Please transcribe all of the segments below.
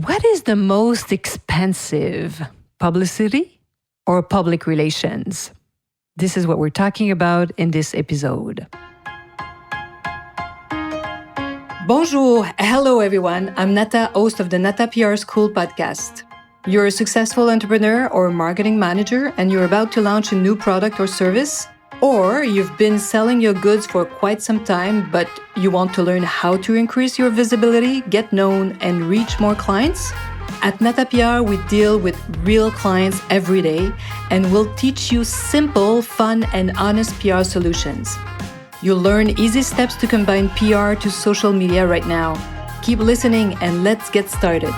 What is the most expensive, publicity or public relations? This is what we're talking about in this episode. Bonjour, hello everyone. I'm Nata, host of the Nata PR School podcast. You're a successful entrepreneur or marketing manager and you're about to launch a new product or service, or you've been selling your goods for quite some time, but you want to learn how to increase your visibility, get known, and reach more clients? At Nata PR, we deal with real clients every day, and we'll teach you simple, fun, and honest PR solutions. You'll learn easy steps to combine PR to social media right now. Keep listening and let's get started.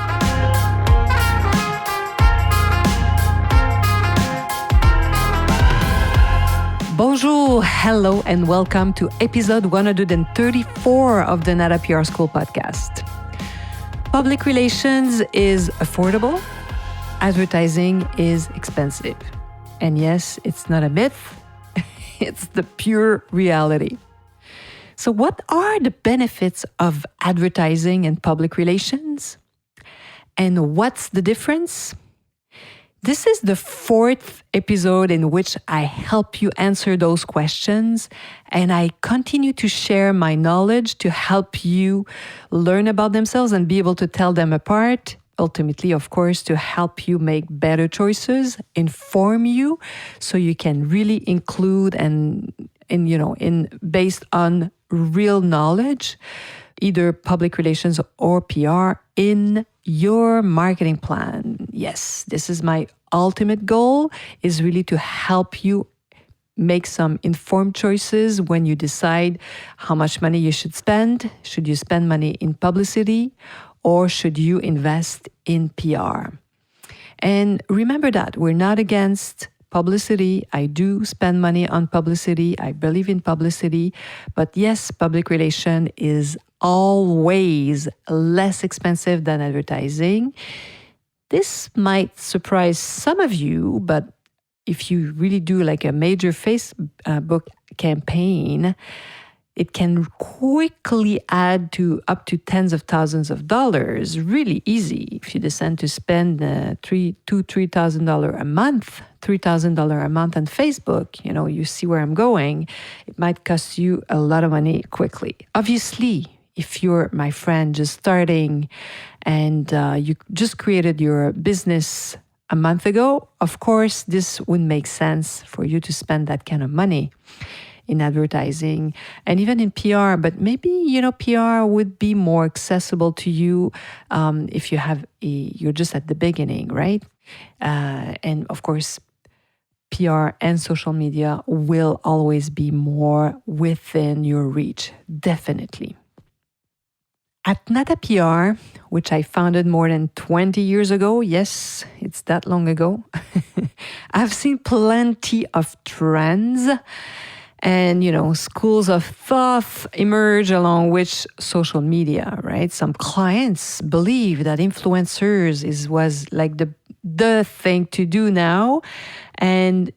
Bonjour, hello, and welcome to episode 134 of the Nata PR School podcast. Public relations is affordable. Advertising is expensive. And yes, it's not a myth. It's the pure reality. So what are the benefits of advertising and public relations? And what's the difference? This is the fourth episode in which I help you answer those questions, and I continue to share my knowledge to help you learn about themselves and be able to tell them apart. Ultimately, of course, to help you make better choices, inform you, so you can really include and based on real knowledge, either public relations or PR, in your marketing plan. Yes, this is my ultimate goal, is really to help you make some informed choices when you decide how much money you should spend. Should you spend money in publicity or should you invest in PR? And remember that we're not against publicity. I do spend money on publicity. I believe in publicity. But yes, public relation is always less expensive than advertising. This might surprise some of you, but if you really do like a major Facebook campaign, it can quickly add to up to tens of thousands of dollars, really easy. If you decide to spend $3,000 a month, $3,000 a month on Facebook, you see where I'm going, it might cost you a lot of money quickly. Obviously, if you're my friend just starting and you just created your business a month ago, of course, this would make sense for you to spend that kind of money in advertising and even in PR. But maybe, PR would be more accessible to you if you're just at the beginning, right? And of course, PR and social media will always be more within your reach, definitely. At Nata PR, which I founded more than 20 years ago, yes, it's that long ago, I've seen plenty of trends and, schools of thought emerge along with social media, right? Some clients believe that influencers was like the thing to do now. And,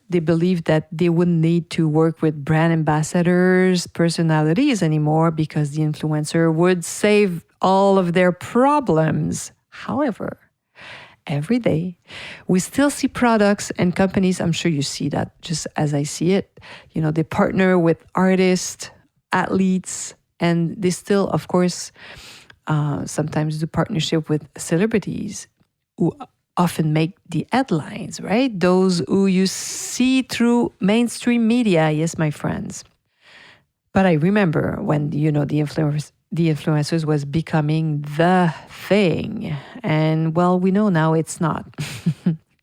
they believe that they wouldn't need to work with brand ambassadors, personalities anymore because the influencer would save all of their problems. However, every day, we still see products and companies, I'm sure you see that just as I see it, they partner with artists, athletes, and they still, of course, sometimes do partnership with celebrities who often make the headlines, right? Those who you see through mainstream media, yes, my friends. But I remember when, the influencers was becoming the thing. And well, we know now it's not.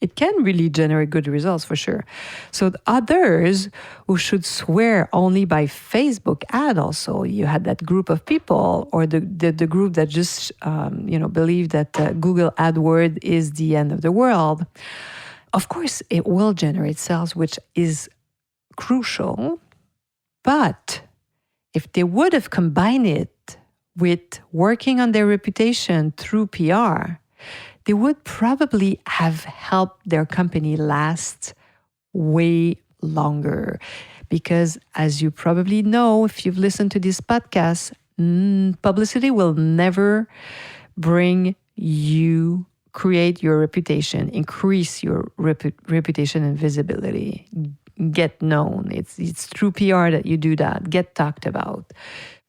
It can really generate good results for sure. So the others who should swear only by Facebook ad also, you had that group of people or the group that just, believe that Google AdWords is the end of the world. Of course, it will generate sales, which is crucial. But if they would have combined it with working on their reputation through PR, they would probably have helped their company last way longer. Because as you probably know, if you've listened to this podcast, publicity will never bring you create your reputation, increase your reputation and visibility, get known. It's through PR that you do that, get talked about.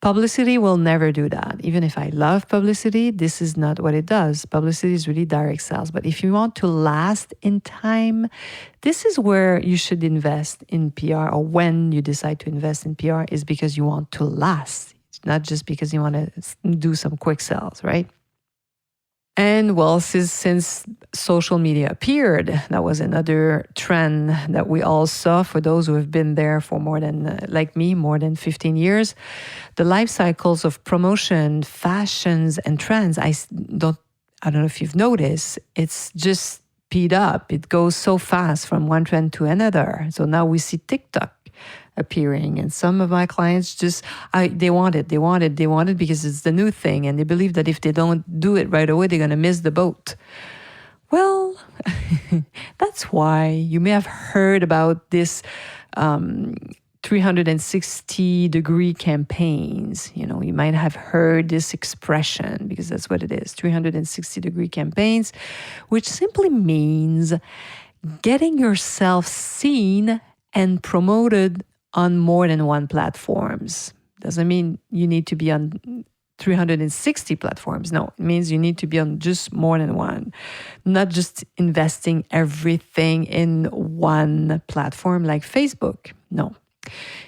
Publicity will never do that. Even if I love publicity, this is not what it does. Publicity is really direct sales. But if you want to last in time, this is where you should invest in PR, or when you decide to invest in PR is because you want to last. It's not just because you want to do some quick sales, right? And well, since social media appeared, that was another trend that we all saw for those who have been there for more than, like me, more than 15 years. The life cycles of promotion, fashions, and trends, I don't know if you've noticed, it's just speed up. It goes so fast from one trend to another. So now we see TikTok appearing, and some of my clients they want it because it's the new thing, and they believe that if they don't do it right away, they're going to miss the boat. Well, that's why you may have heard about this 360-degree campaigns. You might have heard this expression, because that's what it is, 360-degree campaigns, which simply means getting yourself seen and promoted on more than one platforms. Doesn't mean you need to be on 360 platforms. No, it means you need to be on just more than one. Not just investing everything in one platform like Facebook. No.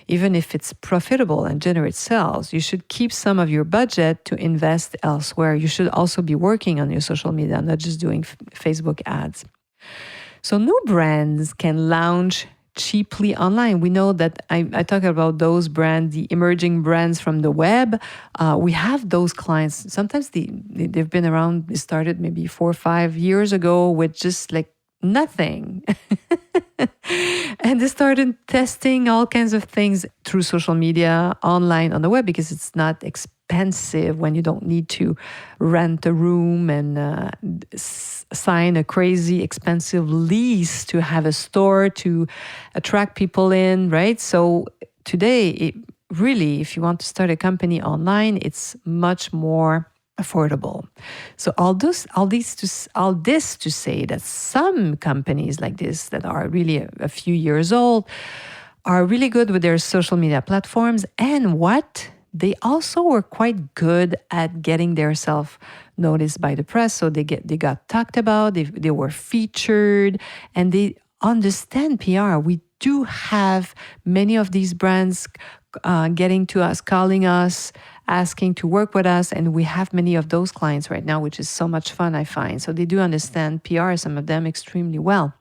Even if it's profitable and generates sales, you should keep some of your budget to invest elsewhere. You should also be working on your social media, not just doing Facebook ads. So new brands can launch cheaply online. We know that I talk about those brands, the emerging brands from the web. We have those clients. Sometimes they've been around, they started maybe 4 or 5 years ago with just like nothing. And they started testing all kinds of things through social media, online, on the web, because it's not expensive when you don't need to rent a room and sign a crazy expensive lease to have a store to attract people in, right? So today, really, if you want to start a company online, it's much more affordable. So all this to say that some companies like this that are really a few years old are really good with their social media platforms, and they also were quite good at getting themselves noticed by the press. So they got talked about, they were featured, and they understand PR. We do have many of these brands getting to us, calling us, asking to work with us, and we have many of those clients right now, which is so much fun, I find. So they do understand PR, some of them extremely well,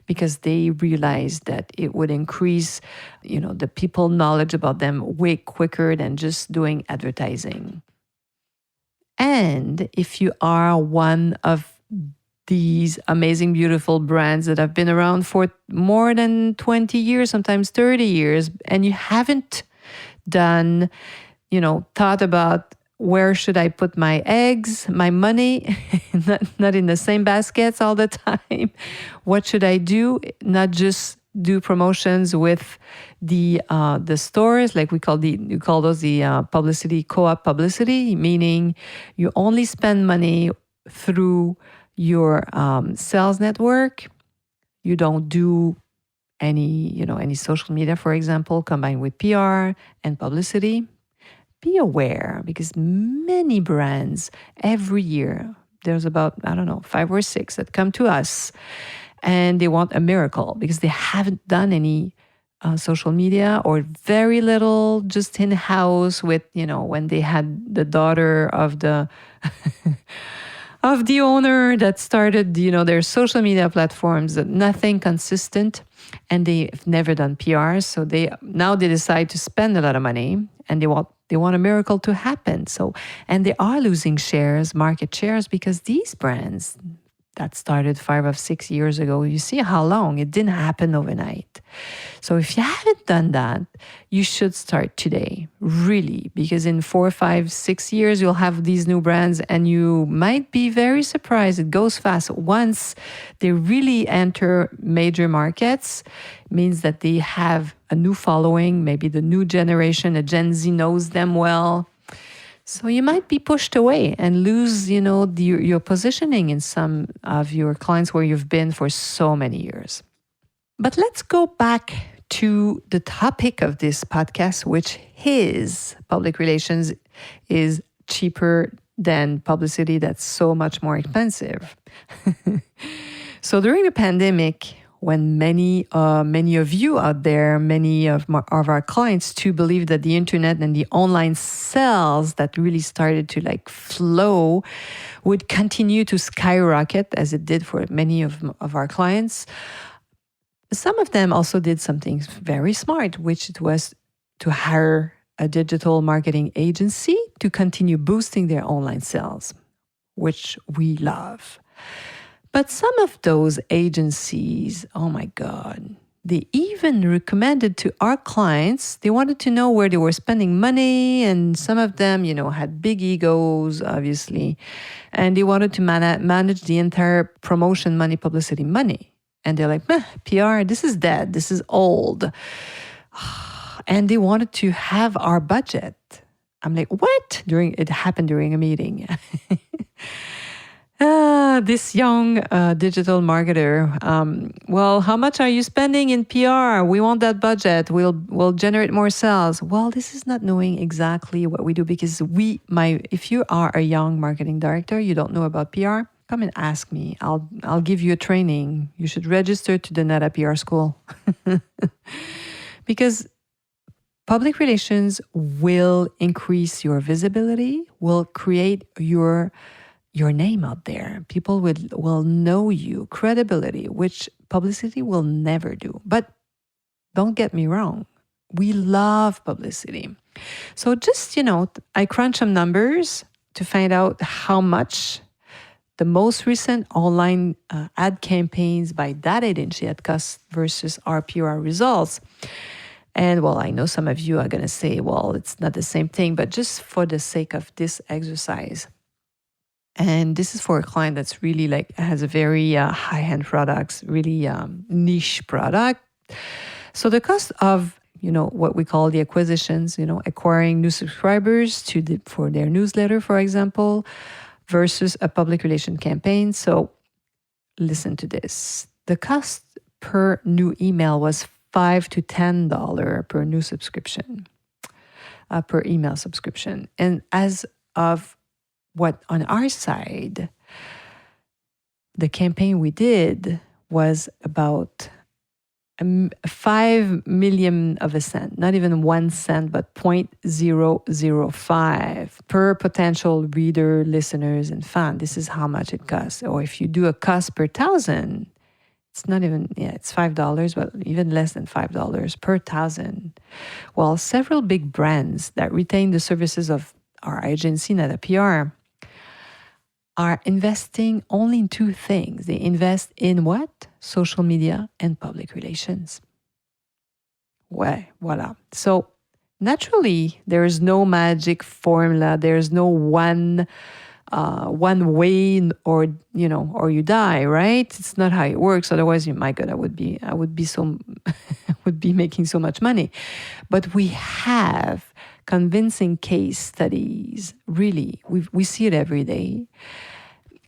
because they realize that it would increase, the people knowledge about them way quicker than just doing advertising. And if you are one of these amazing, beautiful brands that have been around for more than 20 years, sometimes 30 years, and you haven't done, thought about where should I put my eggs, my money, not in the same baskets all the time. What should I do? Not just do promotions with the stores, like we call those the publicity, co-op publicity, meaning you only spend money through your sales network. You don't do any social media, for example, combined with PR and publicity. Be aware, because many brands every year, there's about, 5 or 6 that come to us and they want a miracle because they haven't done any social media, or very little, just in-house with, when they had the daughter of the of the owner that started, their social media platforms, nothing consistent, and they've never done PR. So they decide to spend a lot of money, and they want a miracle to happen. So, and they are losing market shares, because these brands that started 5 or 6 years ago, you see how long it didn't happen overnight. So if you haven't done that, you should start today, really, because in 4, 5, 6 years, you'll have these new brands and you might be very surprised. It goes fast. Once they really enter major markets, it means that they have a new following, maybe the new generation, a Gen Z knows them well. So you might be pushed away and lose, your positioning in some of your clients where you've been for so many years. But let's go back to the topic of this podcast, which is public relations is cheaper than publicity that's so much more expensive. So during the pandemic, when many of you out there, many of our clients too, believe that the internet and the online sales that really started to flow would continue to skyrocket as it did for many of our clients. Some of them also did something very smart, which it was to hire a digital marketing agency to continue boosting their online sales, which we love. But some of those agencies, oh my God, they even recommended to our clients, they wanted to know where they were spending money. And some of them, had big egos, obviously. And they wanted to manage the entire promotion money, publicity money. And they're like, PR, this is dead. This is old. And they wanted to have our budget. I'm like, what? It happened during a meeting. This young digital marketer, well, how much are you spending in PR? We want that budget. We'll generate more sales. Well, this is not knowing exactly what we do, because if you are a young marketing director, you don't know about PR, come and ask me. I'll give you a training. You should register to the Nata PR school. Because public relations will increase your visibility, will create your name out there. People will know you, credibility, which publicity will never do. But don't get me wrong, we love publicity. So just, I crunched some numbers to find out how much the most recent online ad campaigns by that agency had cost versus our PR results. And well, I know some of you are going to say, well, it's not the same thing, but just for the sake of this exercise. And this is for a client that's really has a very high-end products, really niche product. So the cost of, what we call the acquisitions, acquiring new subscribers for their newsletter, for example, versus a public relation campaign. So listen to this. The cost per new email was $5 to $10 per new subscription, per email subscription. And as of what on our side, the campaign we did was about 5 million of a cent, not even 1 cent, but 0.005 per potential reader, listeners, and fan. This is how much it costs. Or if you do a cost per thousand, it's not even, it's $5, but even less than $5 per thousand. Well, several big brands that retain the services of our agency, Nata PR, are investing only in two things. They invest in what? Social media and public relations. Voila. So naturally, there is no magic formula. There is no one way, or you die, right? It's not how it works. Otherwise, my God, I would be making so much money. But we have convincing case studies. Really, we see it every day.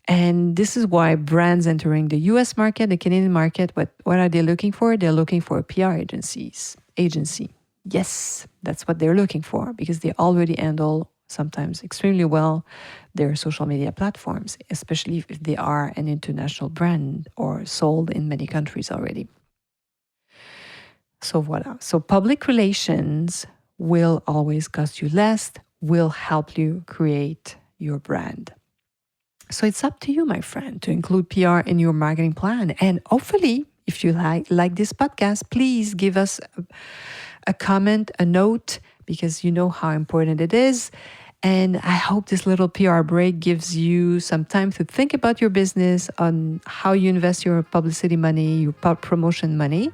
And this is why brands entering the US market, the Canadian market, what are they looking for? They're looking for a PR agency. Yes, that's what they're looking for, because they already handle sometimes extremely well their social media platforms, especially if they are an international brand or sold in many countries already. So voila. So public relations will always cost you less, will help you create your brand. So it's up to you, my friend, to include PR in your marketing plan. And hopefully, if you like this podcast, please give us a comment, a note, because you know how important it is. And I hope this little PR break gives you some time to think about your business, on how you invest your publicity money, your promotion money.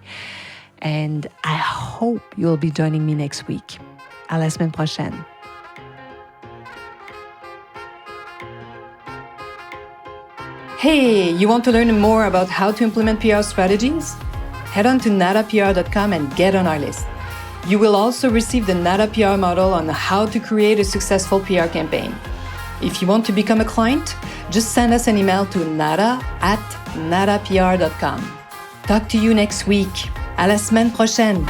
And I hope you'll be joining me next week. À la semaine prochaine. Hey, you want to learn more about how to implement PR strategies? Head on to natapr.com and get on our list. You will also receive the Nata PR model on how to create a successful PR campaign. If you want to become a client, just send us an email to nata@natapr.com. Talk to you next week. À la semaine prochaine.